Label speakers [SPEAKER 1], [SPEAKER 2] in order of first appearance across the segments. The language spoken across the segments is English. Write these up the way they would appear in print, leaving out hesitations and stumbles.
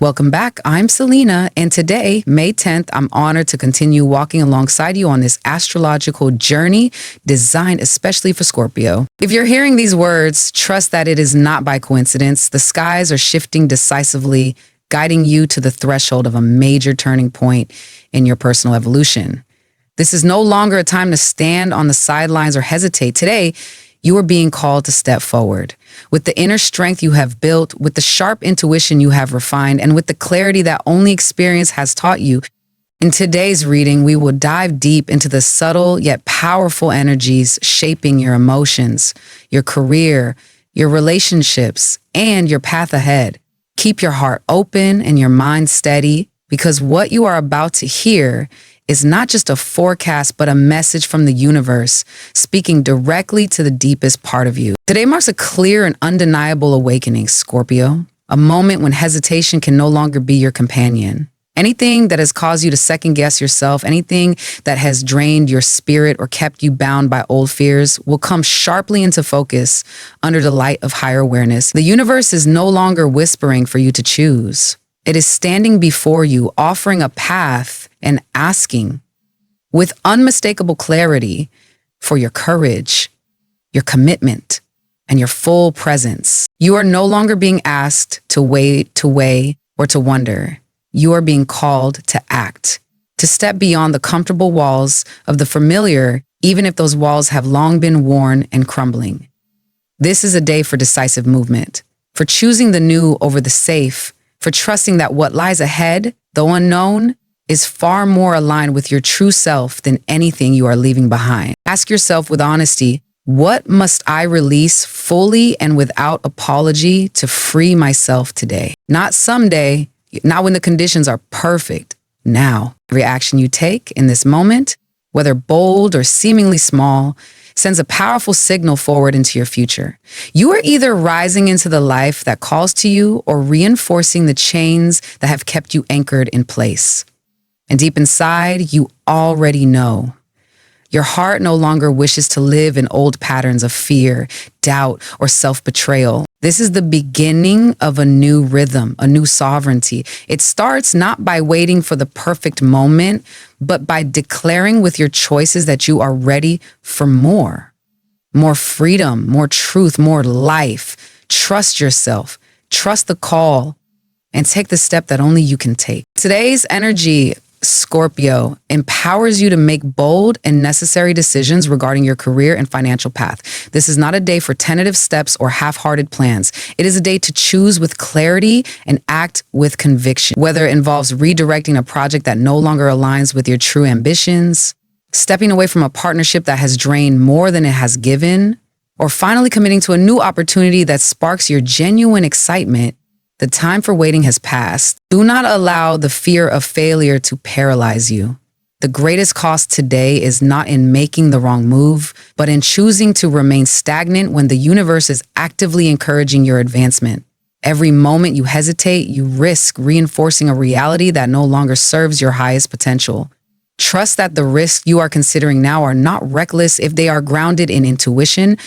[SPEAKER 1] Welcome back. I'm Selena, and today, May 10th, I'm honored to continue walking alongside you on this astrological journey designed especially for Scorpio. If you're hearing these words, trust that it is not by coincidence. The skies are shifting decisively, guiding you to the threshold of a major turning point in your personal evolution. This is no longer a time to stand on the sidelines or hesitate. Today, you are being called to step forward. With the inner strength you have built, with the sharp intuition you have refined, and with the clarity that only experience has taught you, in today's reading, we will dive deep into the subtle yet powerful energies shaping your emotions, your career, your relationships, and your path ahead. Keep your heart open and your mind steady, because what you are about to hear is not just a forecast, but a message from the universe, speaking directly to the deepest part of you. Today marks a clear and undeniable awakening, Scorpio, a moment when hesitation can no longer be your companion. Anything that has caused you to second guess yourself, anything that has drained your spirit or kept you bound by old fears will come sharply into focus under the light of higher awareness. The universe is no longer whispering for you to choose. It is standing before you, offering a path and asking with unmistakable clarity for your courage, your commitment, and your full presence. You are no longer being asked to wait, to weigh, or to wonder. You are being called to act, to step beyond the comfortable walls of the familiar, even if those walls have long been worn and crumbling. This is a day for decisive movement, for choosing the new over the safe, for trusting that what lies ahead, though unknown, is far more aligned with your true self than anything you are leaving behind. Ask yourself with honesty, what must I release fully and without apology to free myself today? Not someday, not when the conditions are perfect. Now, every action you take in this moment, whether bold or seemingly small, sends a powerful signal forward into your future. You are either rising into the life that calls to you or reinforcing the chains that have kept you anchored in place. And deep inside, you already know. Your heart no longer wishes to live in old patterns of fear, doubt, or self-betrayal. This is the beginning of a new rhythm, a new sovereignty. It starts not by waiting for the perfect moment, but by declaring with your choices that you are ready for more freedom, more truth, more life. Trust yourself, trust the call, and take the step that only you can take. Today's energy, Scorpio, empowers you to make bold and necessary decisions regarding your career and financial path. This is not a day for tentative steps or half-hearted plans. It is a day to choose with clarity and act with conviction, whether it involves redirecting a project that no longer aligns with your true ambitions, stepping away from a partnership that has drained more than it has given, or finally committing to a new opportunity that sparks your genuine excitement. The time for waiting has passed. Do not allow the fear of failure to paralyze you. The greatest cost today is not in making the wrong move, but in choosing to remain stagnant when the universe is actively encouraging your advancement. Every moment you hesitate, you risk reinforcing a reality that no longer serves your highest potential. Trust that the risks you are considering now are not reckless if they are grounded in intuition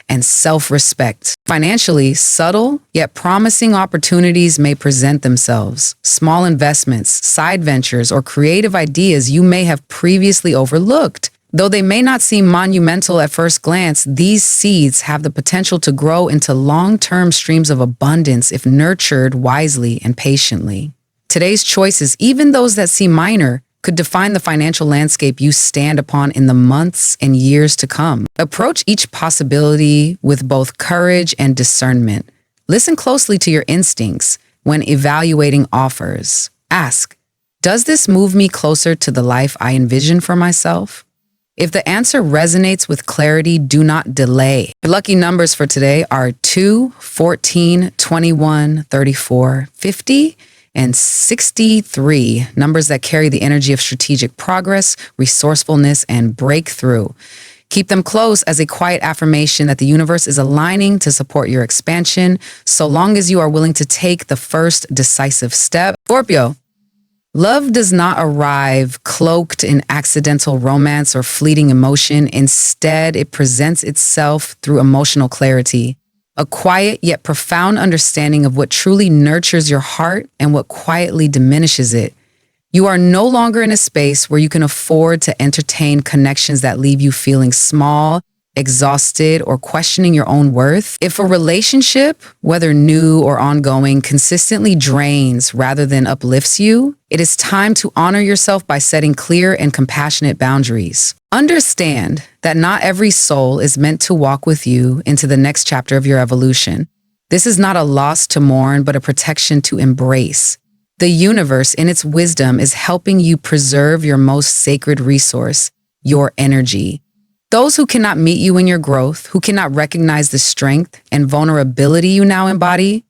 [SPEAKER 1] and self-respect. Financially, subtle yet promising opportunities may present themselves. Small investments, side ventures, or creative ideas you may have previously overlooked. Though they may not seem monumental at first glance, these seeds have the potential to grow into long-term streams of abundance if nurtured wisely and patiently. Today's choices, even those that seem minor, could define the financial landscape you stand upon in the months and years to come. Approach each possibility with both courage and discernment. Listen closely to your instincts when evaluating offers. Ask, does this move me closer to the life I envision for myself? If the answer resonates with clarity, do not delay. The lucky numbers for today are 2, 14, 21, 34, 50, and 63, numbers that carry the energy of strategic progress, resourcefulness, and breakthrough. Keep them close as a quiet affirmation that the universe is aligning to support your expansion, so long as you are willing to take the first decisive step. Scorpio, love does not arrive cloaked in accidental romance or fleeting emotion. Instead, it presents itself through emotional clarity, a quiet yet profound understanding of what truly nurtures your heart and what quietly diminishes it. You are no longer in a space where you can afford to entertain connections that leave you feeling small, exhausted, or questioning your own worth. If a relationship, whether new or ongoing, consistently drains rather than uplifts you, it is time to honor yourself by setting clear and compassionate boundaries. Understand that not every soul is meant to walk with you into the next chapter of your evolution. This is not a loss to mourn, but a protection to embrace. The universe, in its wisdom, is helping you preserve your most sacred resource, your energy. Those who cannot meet you in your growth, who cannot recognize the strength and vulnerability you now embody,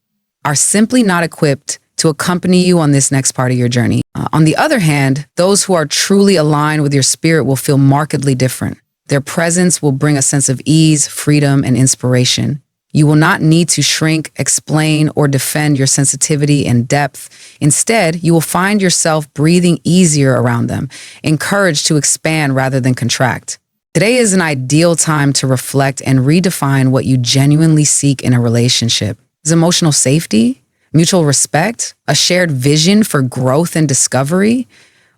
[SPEAKER 1] are simply not equipped to accompany you on this next part of your journey. On the other hand, those who are truly aligned with your spirit will feel markedly different. Their presence will bring a sense of ease, freedom, and inspiration. You will not need to shrink, explain, or defend your sensitivity and depth. Instead, you will find yourself breathing easier around them, encouraged to expand rather than contract. Today is an ideal time to reflect and redefine what you genuinely seek in a relationship. Is emotional safety, mutual respect, a shared vision for growth and discovery?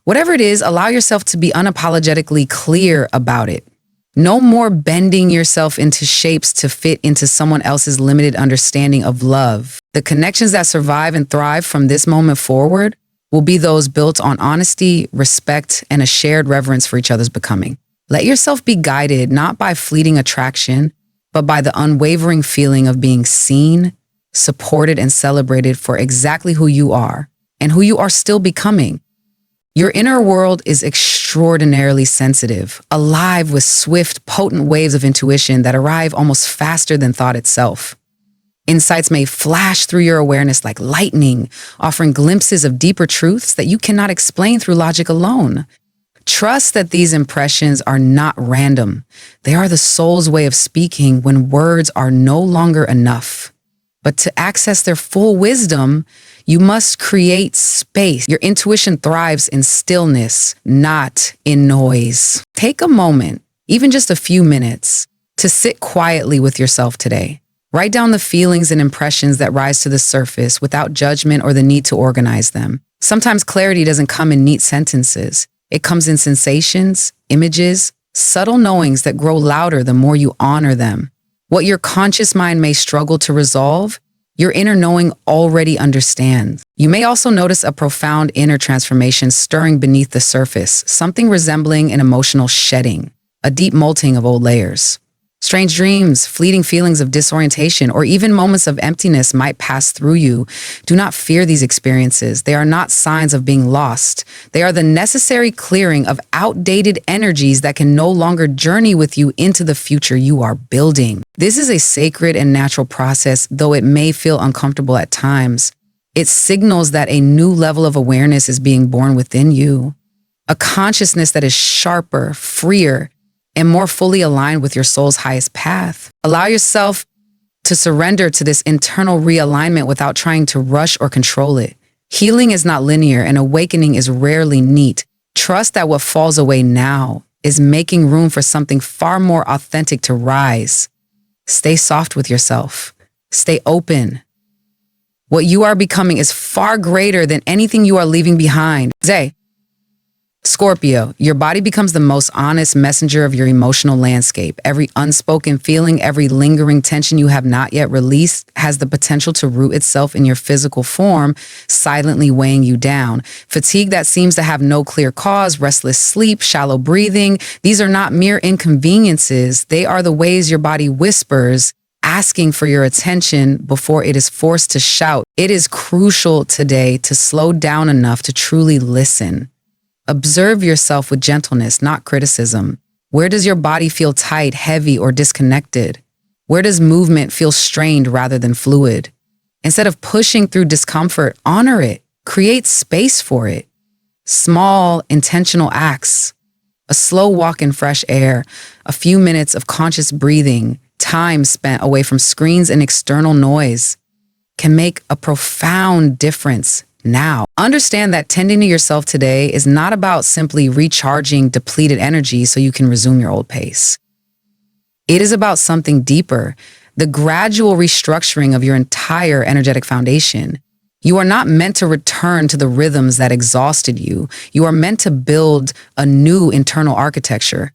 [SPEAKER 1] Whatever it is, allow yourself to be unapologetically clear about it. No more bending yourself into shapes to fit into someone else's limited understanding of love. The connections that survive and thrive from this moment forward will be those built on honesty, respect, and a shared reverence for each other's becoming. Let yourself be guided not by fleeting attraction, but by the unwavering feeling of being seen, supported, and celebrated for exactly who you are and who you are still becoming. Your inner world is extraordinarily sensitive, alive with swift, potent waves of intuition that arrive almost faster than thought itself. Insights may flash through your awareness like lightning, offering glimpses of deeper truths that you cannot explain through logic alone. Trust that these impressions are not random. They are the soul's way of speaking when words are no longer enough. But to access their full wisdom, you must create space. Your intuition thrives in stillness, not in noise. Take a moment, even just a few minutes, to sit quietly with yourself today. Write down the feelings and impressions that rise to the surface without judgment or the need to organize them. Sometimes clarity doesn't come in neat sentences. It comes in sensations, images, subtle knowings that grow louder the more you honor them. What your conscious mind may struggle to resolve, your inner knowing already understands. You may also notice a profound inner transformation stirring beneath the surface, something resembling an emotional shedding, a deep molting of old layers. Strange dreams, fleeting feelings of disorientation, or even moments of emptiness might pass through you. Do not fear these experiences. They are not signs of being lost. They are the necessary clearing of outdated energies that can no longer journey with you into the future you are building. This is a sacred and natural process, though it may feel uncomfortable at times. It signals that a new level of awareness is being born within you. A consciousness that is sharper, freer, and more fully aligned with your soul's highest path. Allow yourself to surrender to this internal realignment without trying to rush or control it. Healing is not linear and awakening is rarely neat. Trust that what falls away now is making room for something far more authentic to rise. Stay soft with yourself. Stay open. What you are becoming is far greater than anything you are leaving behind. Scorpio, your body becomes the most honest messenger of your emotional landscape. Every unspoken feeling, every lingering tension you have not yet released has the potential to root itself in your physical form, silently weighing you down. Fatigue that seems to have no clear cause, restless sleep, shallow breathing, these are not mere inconveniences. They are the ways your body whispers, asking for your attention before it is forced to shout. It is crucial today to slow down enough to truly listen. Observe yourself with gentleness, not criticism. Where does your body feel tight, heavy, or disconnected? Where does movement feel strained rather than fluid? Instead of pushing through discomfort, honor it. Create space for it. Small, intentional acts, a slow walk in fresh air, a few minutes of conscious breathing, time spent away from screens and external noise can make a profound difference now. Understand that tending to yourself today is not about simply recharging depleted energy so you can resume your old pace. It is about something deeper, the gradual restructuring of your entire energetic foundation. You are not meant to return to the rhythms that exhausted you. You are meant to build a new internal architecture,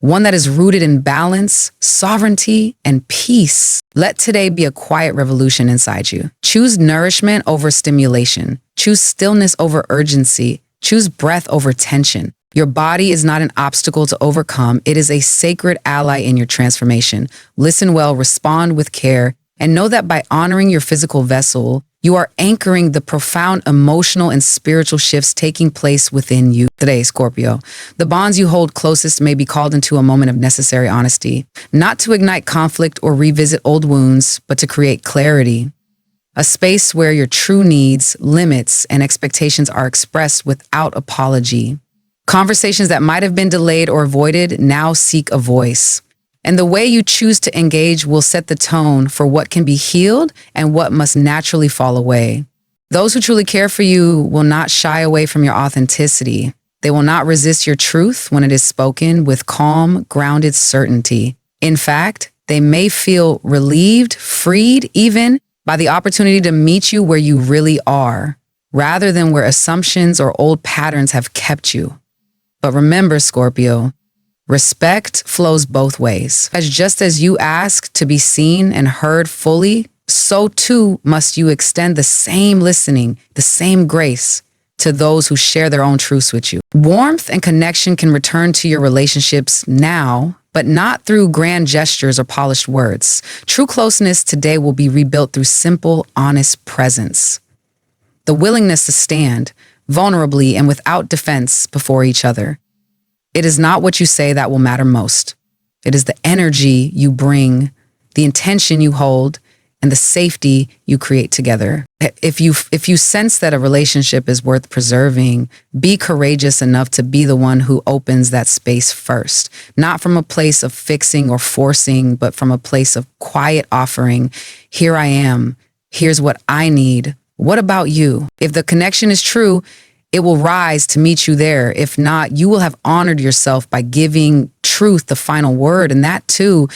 [SPEAKER 1] one that is rooted in balance, sovereignty, and peace. Let today be a quiet revolution inside you. Choose nourishment over stimulation. Choose stillness over urgency. Choose breath over tension. Your body is not an obstacle to overcome. It is a sacred ally in your transformation. Listen well, respond with care, and know that by honoring your physical vessel, you are anchoring the profound emotional and spiritual shifts taking place within you. Today, Scorpio, the bonds you hold closest may be called into a moment of necessary honesty, not to ignite conflict or revisit old wounds, but to create clarity. A space where your true needs, limits, and expectations are expressed without apology. Conversations that might have been delayed or avoided now seek a voice. And the way you choose to engage will set the tone for what can be healed and what must naturally fall away. Those who truly care for you will not shy away from your authenticity. They will not resist your truth when it is spoken with calm, grounded certainty. In fact, they may feel relieved, freed even, by the opportunity to meet you where you really are, rather than where assumptions or old patterns have kept you. But remember, Scorpio, respect flows both ways. As just as you ask to be seen and heard fully, so too must you extend the same listening, the same grace to those who share their own truths with you. Warmth and connection can return to your relationships now, but not through grand gestures or polished words. True closeness today will be rebuilt through simple, honest presence. The willingness to stand vulnerably and without defense before each other. It is not what you say that will matter most. It is the energy you bring, the intention you hold, and the safety you create together. If you sense that a relationship is worth preserving, be courageous enough to be the one who opens that space first, not from a place of fixing or forcing, but from a place of quiet offering. Here I am. Here's what I need. What about you? If the connection is true, it will rise to meet you there. If not, you will have honored yourself by giving truth the final word, and that too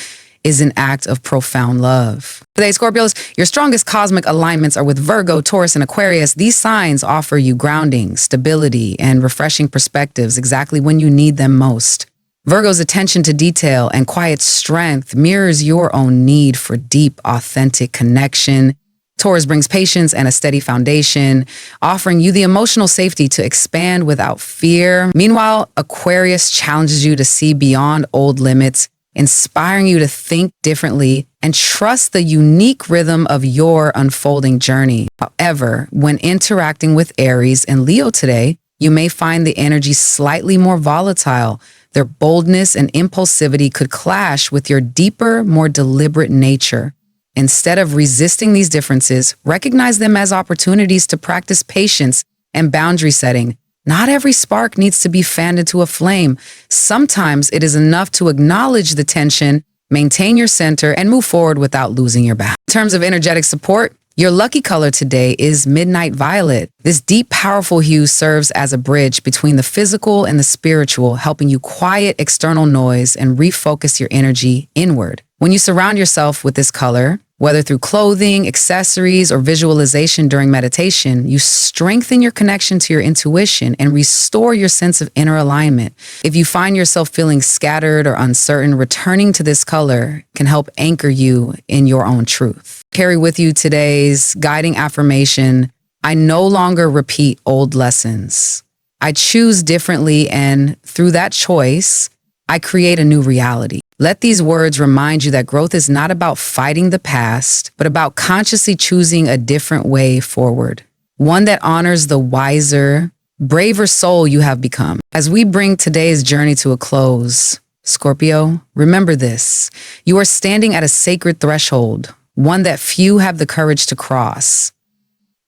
[SPEAKER 1] is an act of profound love. Today, Scorpios, your strongest cosmic alignments are with Virgo, Taurus, and Aquarius. These signs offer you grounding, stability, and refreshing perspectives exactly when you need them most. Virgo's attention to detail and quiet strength mirrors your own need for deep, authentic connection. Taurus brings patience and a steady foundation, offering you the emotional safety to expand without fear. Meanwhile, Aquarius challenges you to see beyond old limits, inspiring you to think differently and trust the unique rhythm of your unfolding journey. However, when interacting with Aries and Leo today, you may find the energy slightly more volatile. Their boldness and impulsivity could clash with your deeper, more deliberate nature. Instead of resisting these differences, recognize them as opportunities to practice patience and boundary setting. Not every spark needs to be fanned into a flame. Sometimes it is enough to acknowledge the tension, maintain your center, and move forward without losing your balance. In terms of energetic support, your lucky color today is Midnight Violet. This deep, powerful hue serves as a bridge between the physical and the spiritual, helping you quiet external noise and refocus your energy inward. When you surround yourself with this color, whether through clothing, accessories, or visualization during meditation, you strengthen your connection to your intuition and restore your sense of inner alignment. If you find yourself feeling scattered or uncertain, returning to this color can help anchor you in your own truth. Carry with you today's guiding affirmation: I no longer repeat old lessons. I choose differently, and through that choice, I create a new reality. Let these words remind you that growth is not about fighting the past, but about consciously choosing a different way forward, one that honors the wiser, braver soul you have become. As we bring today's journey to a close, Scorpio, remember this: you are standing at a sacred threshold, one that few have the courage to cross.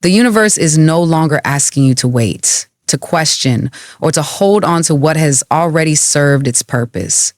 [SPEAKER 1] The universe is no longer asking you to wait, to question, or to hold on to what has already served its purpose.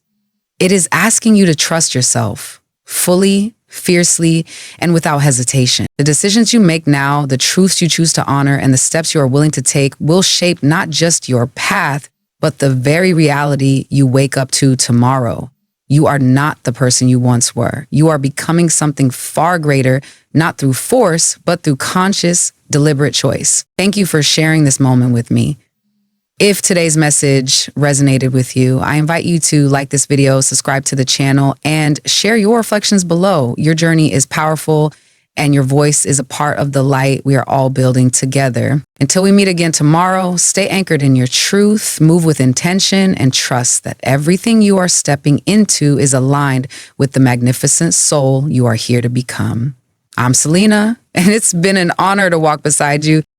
[SPEAKER 1] It is asking you to trust yourself fully, fiercely, and without hesitation. The decisions you make now, the truths you choose to honor, and the steps you are willing to take will shape not just your path, but the very reality you wake up to tomorrow. You are not the person you once were. You are becoming something far greater, not through force, but through conscious, deliberate choice. Thank you for sharing this moment with me. If today's message resonated with you, I invite you to like this video, subscribe to the channel, and share your reflections below. Your journey is powerful, and your voice is a part of the light we are all building together. Until we meet again tomorrow, stay anchored in your truth, move with intention, and trust that everything you are stepping into is aligned with the magnificent soul you are here to become. I'm Selena, and it's been an honor to walk beside you